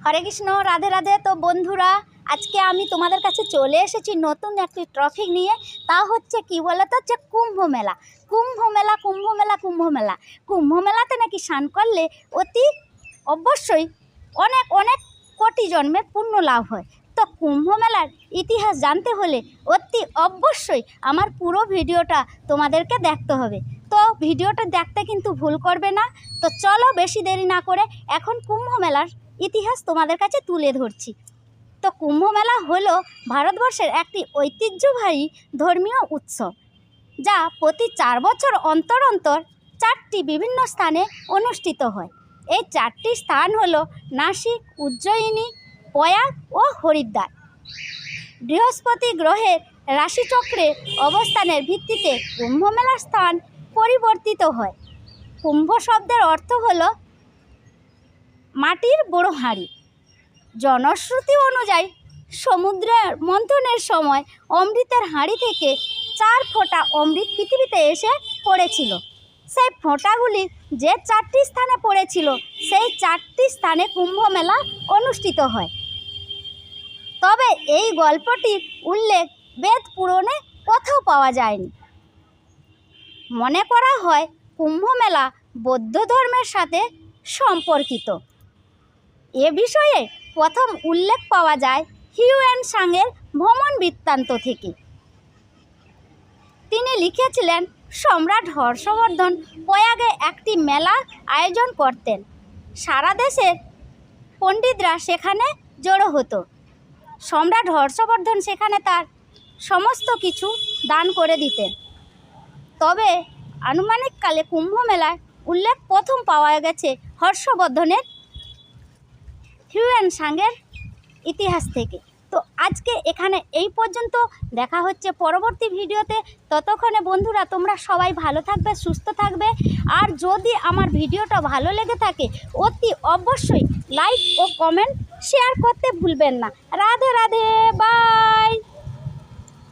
হরে কৃষ্ণ, রাধে রাধে। তো বন্ধুরা, আজকে আমি তোমাদের কাছে চলে এসেছি নতুন একটি টপিক নিয়ে। তা হচ্ছে কি বলতো, হচ্ছে কুম্ভ মেলা। কুম্ভ মেলা কুম্ভ মেলা কুম্ভ মেলা কুম্ভ মেলাতে নাকি স্নান করলে অতি অবশ্যই অনেক অনেক কোটি জন্মের পুণ্য লাভ হয়। তো কুম্ভ মেলার ইতিহাস জানতে হলে অতি অবশ্যই আমার পুরো ভিডিওটা তোমাদেরকে দেখতে হবে। তো ভিডিওটা দেখতে কিন্তু ভুল করবে না। তো চলো বেশি দেরি না করে এখন কুম্ভ মেলার ইতিহাস তোমাদের কাছে তুলে ধরছি। তো কুম্ভ মেলা হলো ভারতবর্ষের একটি ঐতিহ্যবাহী ধর্মীয় উৎসব, যা প্রতি 4 বছর অন্তর অন্তর 4টি বিভিন্ন স্থানে অনুষ্ঠিত হয়। এই 4টি স্থান হলো নাসিক, উজ্জয়িনী, প্রয়াগ ও হরিদ্বার। বৃহস্পতি গ্রহের রাশিচক্রে অবস্থানের ভিত্তিতে কুম্ভ মেলার স্থান পরিবর্তিত হয়। কুম্ভ শব্দের অর্থ হলো মাটির বড় হাঁড়ি। জনশ্রুতি অনুযায়ী সমুদ্রের মন্থনের সময় অমৃতের হাঁড়ি থেকে 4 ফোঁটা অমৃত পৃথিবীতে এসে পড়েছিল। সেই ফোঁটাগুলি যে 4টি স্থানে পড়েছিল, সেই 4টি স্থানে কুম্ভ মেলা অনুষ্ঠিত হয়। তবে এই গল্পটির উল্লেখ বেদ পুরাণে কোথাও পাওয়া যায়নি। মনে করা হয় কুম্ভ মেলা বৌদ্ধ ধর্মের সাথে সম্পর্কিত। এ বিষয়ে প্রথম উল্লেখ পাওয়া যায় হিউয়েন সাংয়ের ভ্রমণ বৃত্তান্ত থেকে। তিনি লিখেছিলেন, সম্রাট হর্ষবর্ধন প্রয়াগে একটি মেলা আয়োজন করতেন। সারা দেশের পণ্ডিতরা সেখানে জড়ো হতো। সম্রাট হর্ষবর্ধন সেখানে তার সমস্ত কিছু দান করে দিতেন। তবে আনুমানিককালে কুম্ভ মেলার উল্লেখ প্রথম পাওয়া গেছে হর্ষবর্ধনের হিউয়েন সাংয়ের ইতিহাস থেকে। তো আজকে এখানে এই পর্যন্ত, দেখা হচ্ছে পরবর্তী ভিডিওতে। ততক্ষণে বন্ধুরা তোমরা সবাই ভালো থাকবে, সুস্থ থাকবে। আর যদি আমার ভিডিওটা ভালো লেগে থাকে অতি অবশ্যই লাইক ও কমেন্ট শেয়ার করতে ভুলবেন না। রাধে রাধে, বাই।